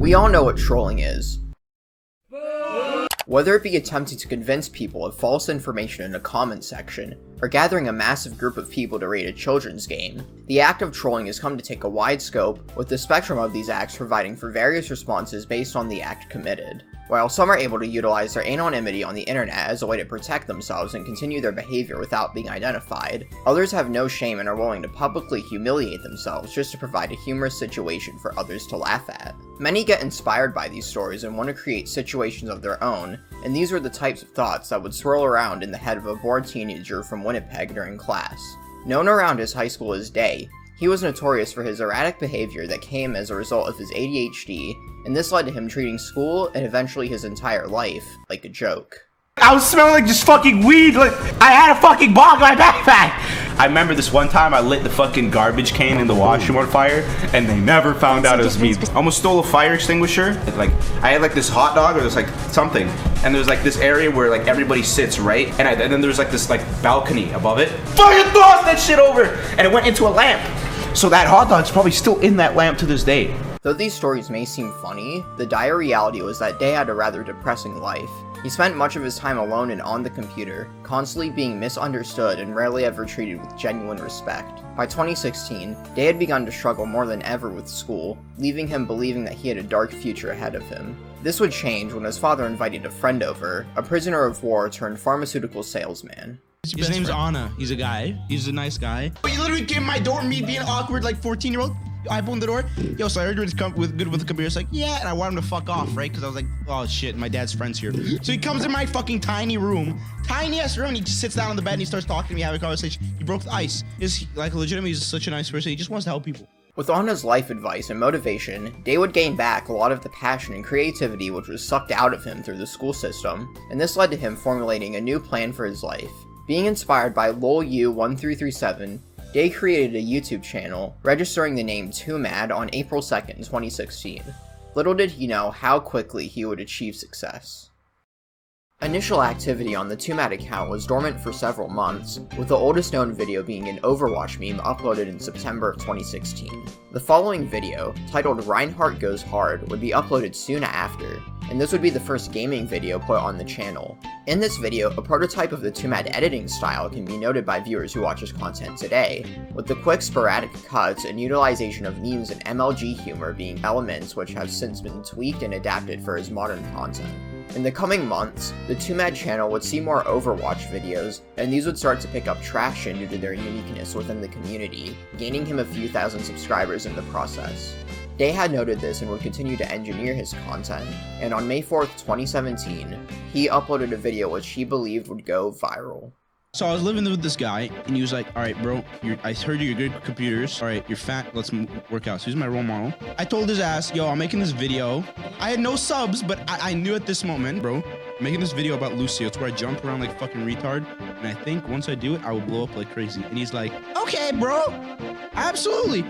We all know what trolling is. Whether it be attempting to convince people of false information in a comment section, or gathering a massive group of people to raid a children's game, the act of trolling has come to take a wide scope, with the spectrum of these acts providing for various responses based on the act committed. While some are able to utilize their anonymity on the internet as a way to protect themselves and continue their behavior without being identified, others have no shame and are willing to publicly humiliate themselves just to provide a humorous situation for others to laugh at. Many get inspired by these stories and want to create situations of their own, and these were the types of thoughts that would swirl around in the head of a bored teenager from Winnipeg during class. Known around his high school as Day, he was notorious for his erratic behavior that came as a result of his ADHD, and this led to him treating school, and eventually his entire life, like a joke. I was smelling like just fucking weed, like I had a fucking bong in my backpack! I remember this one time I lit the fucking garbage can in the washroom on fire, and they never found out it was me. I almost stole a fire extinguisher. Like, I had like this hot dog, or there's like something, and there's like this area where like everybody sits, right? And then there's like this like balcony above it. Fucking tossed that shit over, and it went into a lamp. So that hot dog's probably still in that lamp to this day. Though these stories may seem funny, the dire reality was that Day had a rather depressing life. He spent much of his time alone and on the computer, constantly being misunderstood and rarely ever treated with genuine respect. By 2016, Day had begun to struggle more than ever with school, leaving him believing that he had a dark future ahead of him. This would change when his father invited a friend over, a prisoner of war turned pharmaceutical salesman. His name's Anna. He's a guy. He's a nice guy. He literally came to my door, me being awkward like 14-year-old. I opened the door. Yo, so I heard you good with the computer. It's like, yeah, and I want him to fuck off, right? Because I was like, oh shit, my dad's friend's here. So he comes in my fucking tiny room, tiny ass room, and he just sits down on the bed and he starts talking to me, having a conversation. He broke the ice. Like legitimately, he's such a nice person. He just wants to help people. With Anna's life advice and motivation, Day would gain back a lot of the passion and creativity which was sucked out of him through the school system, and this led to him formulating a new plan for his life. Being inspired by LolU1337, Day created a YouTube channel, registering the name Twomad on April 2nd, 2016. Little did he know how quickly he would achieve success. Initial activity on the Twomad account was dormant for several months, with the oldest known video being an Overwatch meme uploaded in September of 2016. The following video, titled Reinhardt Goes Hard, would be uploaded soon after, and this would be the first gaming video put on the channel. In this video, a prototype of the Twomad editing style can be noted by viewers who watch his content today, with the quick sporadic cuts and utilization of memes and MLG humor being elements which have since been tweaked and adapted for his modern content. In the coming months, the Twomad channel would see more Overwatch videos, and these would start to pick up traction due to their uniqueness within the community, gaining him a few thousand subscribers in the process. Day had noted this and would continue to engineer his content, and on May 4th, 2017, he uploaded a video which he believed would go viral. So I was living with this guy, and he was like, all right, bro, I heard you're good at computers. All right, you're fat. Let's work out. So he's my role model. I told his ass, yo, I'm making this video. I had no subs, but I knew at this moment, bro, I'm making this video about Lucio. It's where I jump around like fucking retard. And I think once I do it, I will blow up like crazy. And he's like, okay, bro, absolutely.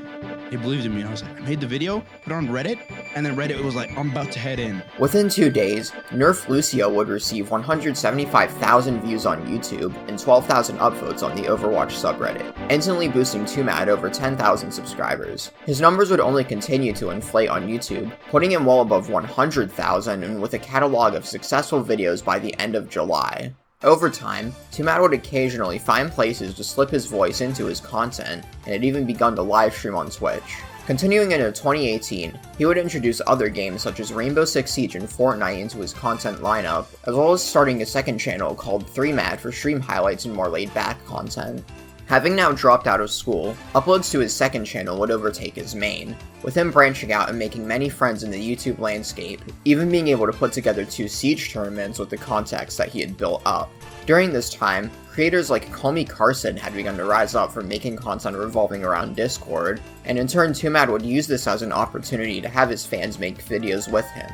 He believed in me. I was like, I made the video, put it on Reddit, and then Reddit was like, I'm about to head in. Within 2 days, Nerf Lucio would receive 175,000 views on YouTube and 12,000 upvotes on the Overwatch subreddit, instantly boosting Twomad over 10,000 subscribers. His numbers would only continue to inflate on YouTube, putting him well above 100,000 and with a catalog of successful videos by the end of July. Over time, Twomad would occasionally find places to slip his voice into his content, and had even begun to livestream on Twitch. Continuing into 2018, he would introduce other games such as Rainbow Six Siege and Fortnite into his content lineup, as well as starting a second channel called Twomad for stream highlights and more laid-back content. Having now dropped out of school, uploads to his second channel would overtake his main, with him branching out and making many friends in the YouTube landscape, even being able to put together 2 Siege tournaments with the contacts that he had built up. During this time, creators like Call Me Carson had begun to rise up from making content revolving around Discord, and in turn Twomad would use this as an opportunity to have his fans make videos with him.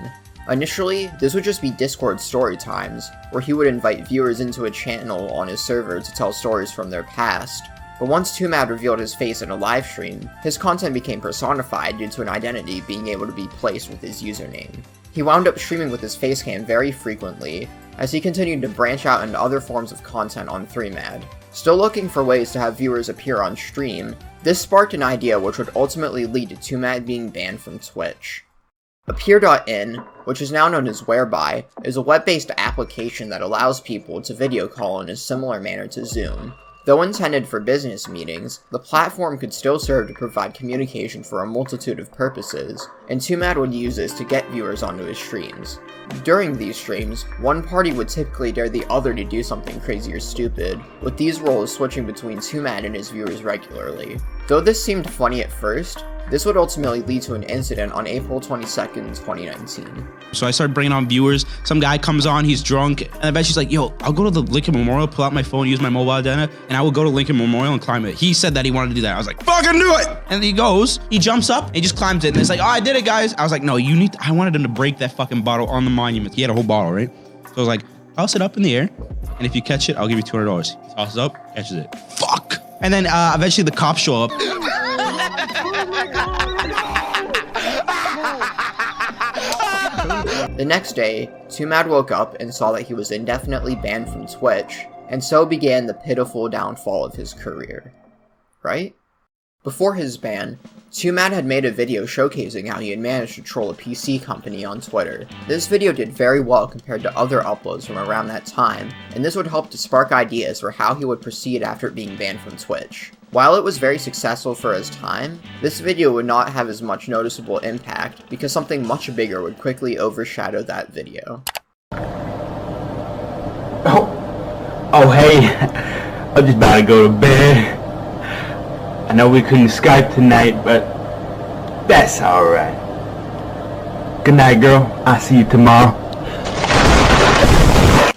Initially, this would just be Discord story times, where he would invite viewers into a channel on his server to tell stories from their past. But once Twomad revealed his face in a livestream, his content became personified due to an identity being able to be placed with his username. He wound up streaming with his facecam very frequently, as he continued to branch out into other forms of content on Twomad. Still looking for ways to have viewers appear on stream, this sparked an idea which would ultimately lead to Twomad being banned from Twitch. Appear.in, which is now known as Whereby, is a web-based application that allows people to video call in a similar manner to Zoom. Though intended for business meetings, the platform could still serve to provide communication for a multitude of purposes, and Twomad would use this to get viewers onto his streams. During these streams, one party would typically dare the other to do something crazy or stupid, with these roles switching between Twomad and his viewers regularly. Though this seemed funny at first, this would ultimately lead to an incident on April 22nd, 2019. So I started bringing on viewers. Some guy comes on, he's drunk, and I bet she's like, yo, I'll go to the Lincoln Memorial, pull out my phone, use my mobile data, and I will go to Lincoln Memorial and climb it. He said that he wanted to do that. I was like, fucking do it! And he goes, he jumps up, and he just climbs it, and it's like, oh, I did it, guys. I was like, no, I wanted him to break that fucking bottle on the monument. He had a whole bottle, right? So I was like, toss it up in the air, and if you catch it, I'll give you $200. He tosses it up, catches it. Fuck! And then eventually the cops show up. The next day, Twomad woke up and saw that he was indefinitely banned from Twitch, and so began the pitiful downfall of his career. Right? Before his ban, Twomad had made a video showcasing how he had managed to troll a PC company on Twitter. This video did very well compared to other uploads from around that time, and this would help to spark ideas for how he would proceed after being banned from Twitch. While it was very successful for his time, this video would not have as much noticeable impact because something much bigger would quickly overshadow that video. Oh hey, I'm just about to go to bed. I know we couldn't Skype tonight, but that's alright. Good night, girl. I'll see you tomorrow.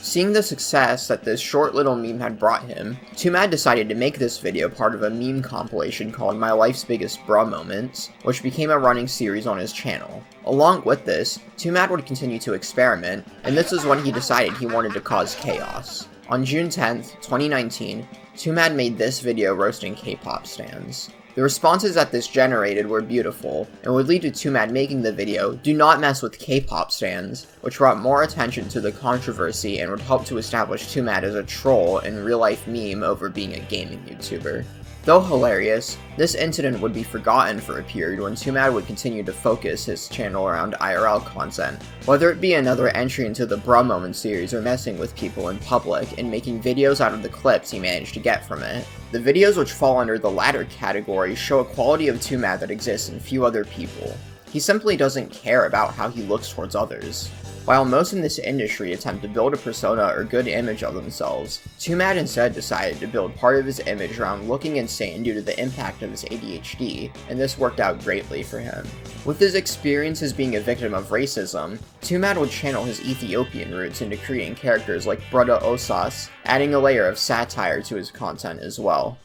Seeing the success that this short little meme had brought him, Twomad decided to make this video part of a meme compilation called My Life's Biggest Bruh Moments, which became a running series on his channel. Along with this, Twomad would continue to experiment, and this is when he decided he wanted to cause chaos. On June 10th, 2019, Twomad made this video roasting K-pop stans. The responses that this generated were beautiful, and would lead to Twomad making the video Do Not Mess with K-pop stans, which brought more attention to the controversy and would help to establish Twomad as a troll and real-life meme over being a gaming YouTuber. Though hilarious, this incident would be forgotten for a period when Twomad would continue to focus his channel around IRL content, whether it be another entry into the Bruh Moment series or messing with people in public and making videos out of the clips he managed to get from it. The videos which fall under the latter category show a quality of Twomad that exists in few other people. He simply doesn't care about how he looks towards others. While most in this industry attempt to build a persona or good image of themselves, Twomad instead decided to build part of his image around looking insane due to the impact of his ADHD, and this worked out greatly for him. With his experiences being a victim of racism, Twomad would channel his Ethiopian roots into creating characters like Brother Osas, adding a layer of satire to his content as well.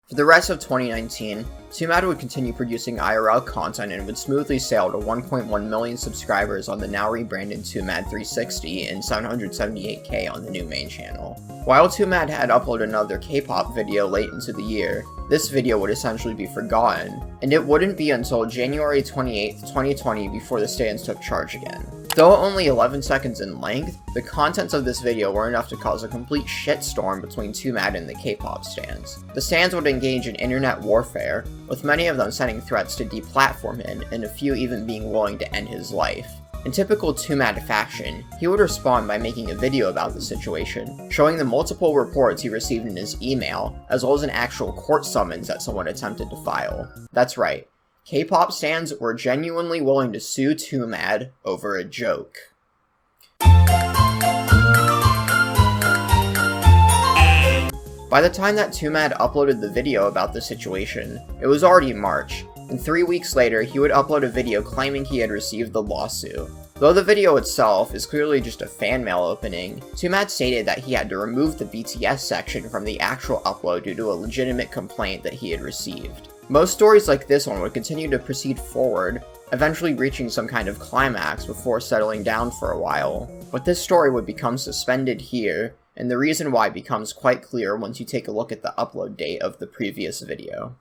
For the rest of 2019, Twomad would continue producing IRL content and would smoothly sail to 1.1 million subscribers on the now rebranded Twomad 360 and 778k on the new main channel. While Twomad had uploaded another K-pop video late into the year, this video would essentially be forgotten, and it wouldn't be until January 28th, 2020 before the stans took charge again. Though only 11 seconds in length, the contents of this video were enough to cause a complete shitstorm between Twomad and the K-pop stans. The stans would engage in internet warfare, with many of them sending threats to deplatform him and a few even being willing to end his life. In typical Twomad fashion, he would respond by making a video about the situation, showing the multiple reports he received in his email, as well as an actual court summons that someone attempted to file. That's right. K-pop stans were genuinely willing to sue Twomad over a joke. By the time that Twomad uploaded the video about the situation, it was already March, and 3 weeks later he would upload a video claiming he had received the lawsuit. Though the video itself is clearly just a fan mail opening, Twomad stated that he had to remove the BTS section from the actual upload due to a legitimate complaint that he had received. Most stories like this one would continue to proceed forward, eventually reaching some kind of climax before settling down for a while. But this story would become suspended here, and the reason why becomes quite clear once you take a look at the upload date of the previous video.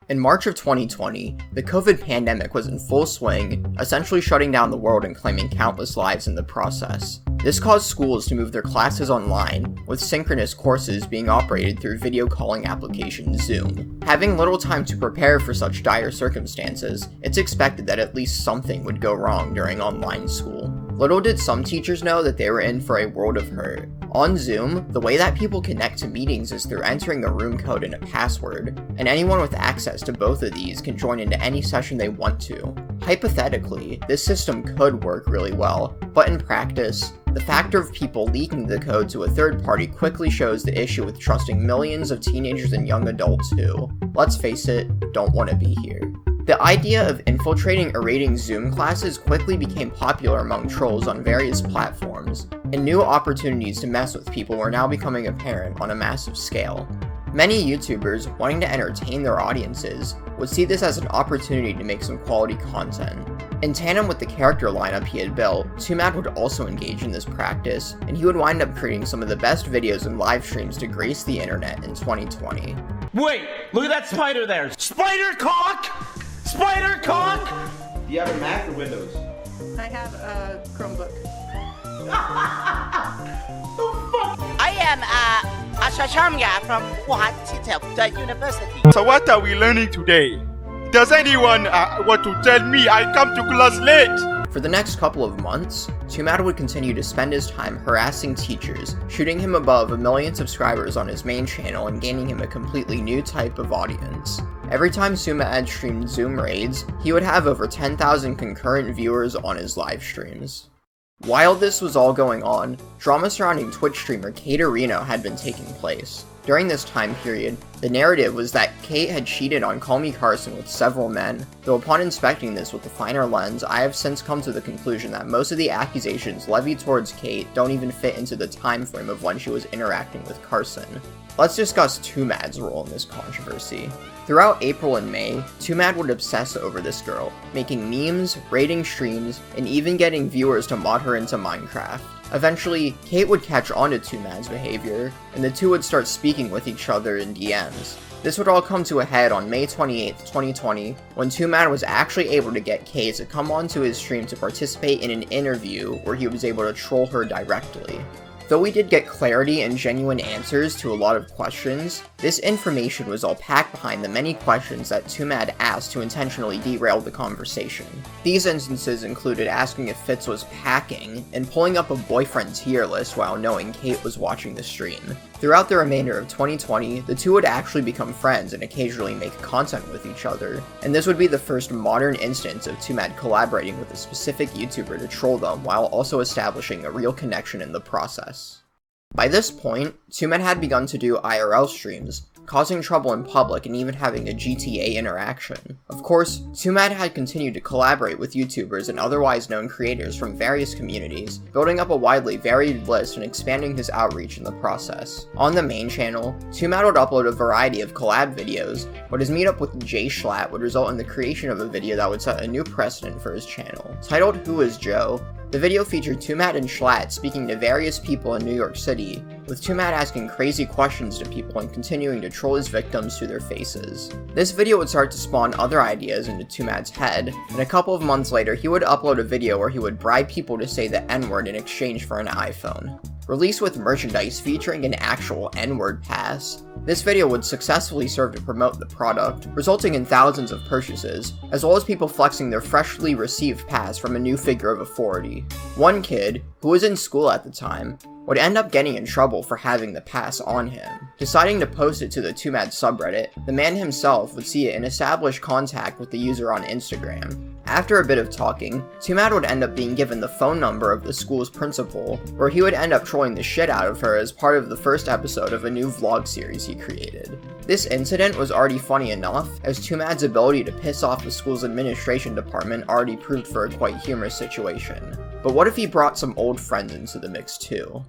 In March of 2020, the COVID pandemic was in full swing, essentially shutting down the world and claiming countless lives in the process. This caused schools to move their classes online, with synchronous courses being operated through video calling application Zoom. Having little time to prepare for such dire circumstances, it's expected that at least something would go wrong during online school. Little did some teachers know that they were in for a world of hurt. On Zoom, the way that people connect to meetings is through entering a room code and a password, and anyone with access to both of these can join into any session they want to. Hypothetically, this system could work really well, but in practice, the factor of people leaking the code to a third party quickly shows the issue with trusting millions of teenagers and young adults who, let's face it, don't want to be here. The idea of infiltrating or raiding Zoom classes quickly became popular among trolls on various platforms, and new opportunities to mess with people were now becoming apparent on a massive scale. Many YouTubers, wanting to entertain their audiences, would see this as an opportunity to make some quality content. In tandem with the character lineup he had built, Twomad would also engage in this practice, and he would wind up creating some of the best videos and live streams to grace the internet in 2020. Wait, look at that spider there. Spider cock! Spider cock! Do you have a Mac or Windows? I have a Chromebook. I am Ashashamya from Wuhan University. So what are we learning today? Does anyone want to tell me I come to class late? For the next couple of months, Twomad would continue to spend his time harassing teachers, shooting him above 1 million subscribers on his main channel and gaining him a completely new type of audience. Every time Twomad streamed Zoom raids, he would have over 10,000 concurrent viewers on his live streams. While this was all going on, drama surrounding Twitch streamer KyotoCommentates had been taking place. During this time period, the narrative was that Kate had cheated on Call Me Carson with several men, though upon inspecting this with a finer lens, I have since come to the conclusion that most of the accusations levied towards Kate don't even fit into the time frame of when she was interacting with Carson. Let's discuss Twomad's role in this controversy. Throughout April and May, Twomad would obsess over this girl, making memes, raiding streams, and even getting viewers to mod her into Minecraft. Eventually, Kate would catch on to Twomad's behavior, and the two would start speaking with each other in DMs. This would all come to a head on May 28, 2020, when Twomad was actually able to get Kate to come onto his stream to participate in an interview where he was able to troll her directly. Though we did get clarity and genuine answers to a lot of questions, this information was all packed behind the many questions that Twomad asked to intentionally derail the conversation. These instances included asking if Fitz was packing, and pulling up a boyfriend tier list while knowing Kate was watching the stream. Throughout the remainder of 2020, the two would actually become friends and occasionally make content with each other, and this would be the first modern instance of Twomad collaborating with a specific YouTuber to troll them while also establishing a real connection in the process. By this point, Twomad had begun to do IRL streams, causing trouble in public and even having a GTA interaction. Of course, Twomad had continued to collaborate with YouTubers and otherwise known creators from various communities, building up a widely varied list and expanding his outreach in the process. On the main channel, Twomad would upload a variety of collab videos, but his meetup with Jay Schlatt would result in the creation of a video that would set a new precedent for his channel. Titled Who is Joe?, the video featured Twomad and Schlatt speaking to various people in New York City, with Twomad asking crazy questions to people and continuing to troll his victims to their faces. This video would start to spawn other ideas into Twomad's head, and a couple of months later he would upload a video where he would bribe people to say the N-word in exchange for an iPhone. Released with merchandise featuring an actual N-word pass, this video would successfully serve to promote the product, resulting in thousands of purchases, as well as people flexing their freshly received pass from a new figure of authority. One kid, who was in school at the time, would end up getting in trouble for having the pass on him. Deciding to post it to the Twomad subreddit, the man himself would see it and establish contact with the user on Instagram. After a bit of talking, Twomad would end up being given the phone number of the school's principal, where he would end up trolling the shit out of her as part of the first episode of a new vlog series he created. This incident was already funny enough, as Twomad's ability to piss off the school's administration department already proved for a quite humorous situation. But what if he brought some old friends into the mix too?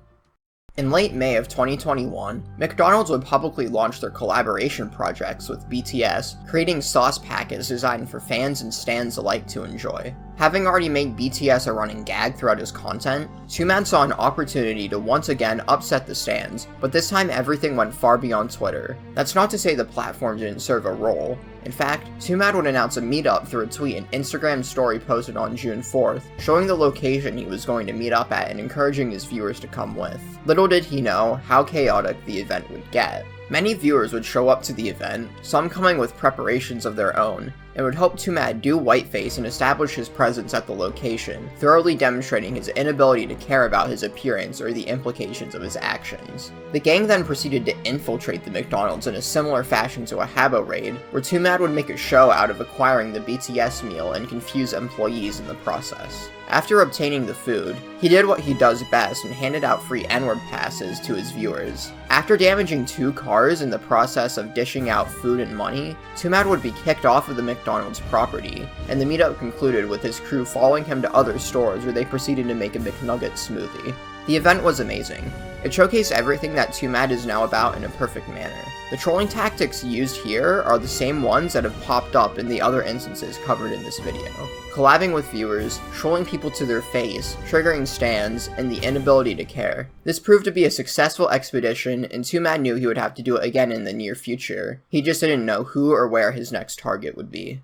In late May of 2021, McDonald's would publicly launch their collaboration projects with BTS, creating sauce packets designed for fans and stans alike to enjoy. Having already made BTS a running gag throughout his content, Twomad saw an opportunity to once again upset the stands, but this time everything went far beyond Twitter. That's not to say the platform didn't serve a role. In fact, Twomad would announce a meetup through a tweet and Instagram story posted on June 4th, showing the location he was going to meet up at and encouraging his viewers to come with. Little did he know how chaotic the event would get. Many viewers would show up to the event, some coming with preparations of their own, and would help Twomad do whiteface and establish his presence at the location, thoroughly demonstrating his inability to care about his appearance or the implications of his actions. The gang then proceeded to infiltrate the McDonald's in a similar fashion to a Habbo raid, where Twomad would make a show out of acquiring the BTS meal and confuse employees in the process. After obtaining the food, he did what he does best and handed out free N-word passes to his viewers. After damaging 2 cars in the process of dishing out food and money, Twomad would be kicked off of the McDonald's property, and the meetup concluded with his crew following him to other stores where they proceeded to make a McNugget smoothie. The event was amazing. It showcased everything that Twomad is now about in a perfect manner. The trolling tactics used here are the same ones that have popped up in the other instances covered in this video. Collabing with viewers, trolling people to their face, triggering stans, and the inability to care. This proved to be a successful expedition, and Twomad knew he would have to do it again in the near future. He just didn't know who or where his next target would be.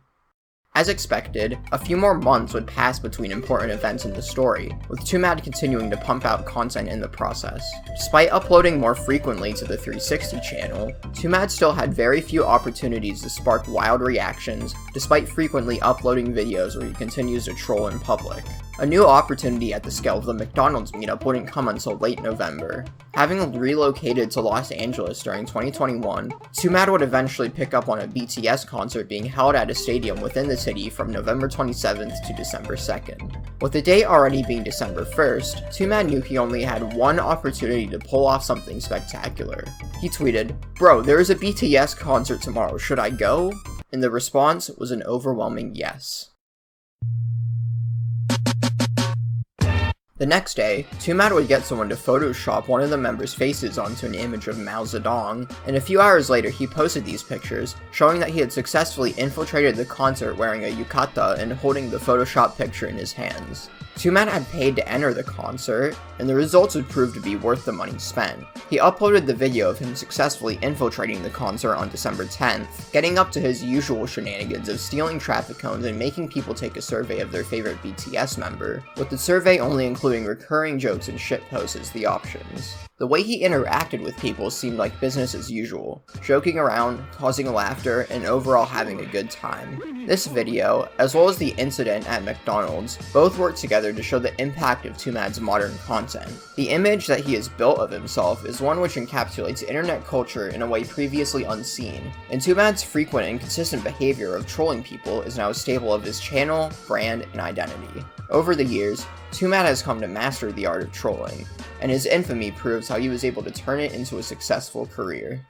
As expected, a few more months would pass between important events in the story, with Twomad continuing to pump out content in the process. Despite uploading more frequently to the 360 channel, Twomad still had very few opportunities to spark wild reactions, despite frequently uploading videos where he continues to troll in public. A new opportunity at the scale of the McDonald's meetup wouldn't come until late November. Having relocated to Los Angeles during 2021, Twomad would eventually pick up on a BTS concert being held at a stadium within the city from November 27th to December 2nd. With the date already being December 1st, Twomad knew he only had one opportunity to pull off something spectacular. He tweeted, "Bro, there is a BTS concert tomorrow, should I go?" And the response was an overwhelming yes. The next day, Twomad would get someone to Photoshop one of the members' faces onto an image of Mao Zedong, and a few hours later he posted these pictures, showing that he had successfully infiltrated the concert wearing a yukata and holding the Photoshop picture in his hands. Twomad had paid to enter the concert, and the results would prove to be worth the money spent. He uploaded the video of him successfully infiltrating the concert on December 10th, getting up to his usual shenanigans of stealing traffic cones and making people take a survey of their favorite BTS member, with the survey only including recurring jokes and shitposts as the options. The way he interacted with people seemed like business as usual, joking around, causing laughter, and overall having a good time. This video, as well as the incident at McDonald's, both work together to show the impact of Twomad's modern content. The image that he has built of himself is one which encapsulates internet culture in a way previously unseen, and Twomad's frequent and consistent behavior of trolling people is now a staple of his channel, brand, and identity. Over the years, Twomad has come to master the art of trolling, and his infamy proves how he was able to turn it into a successful career.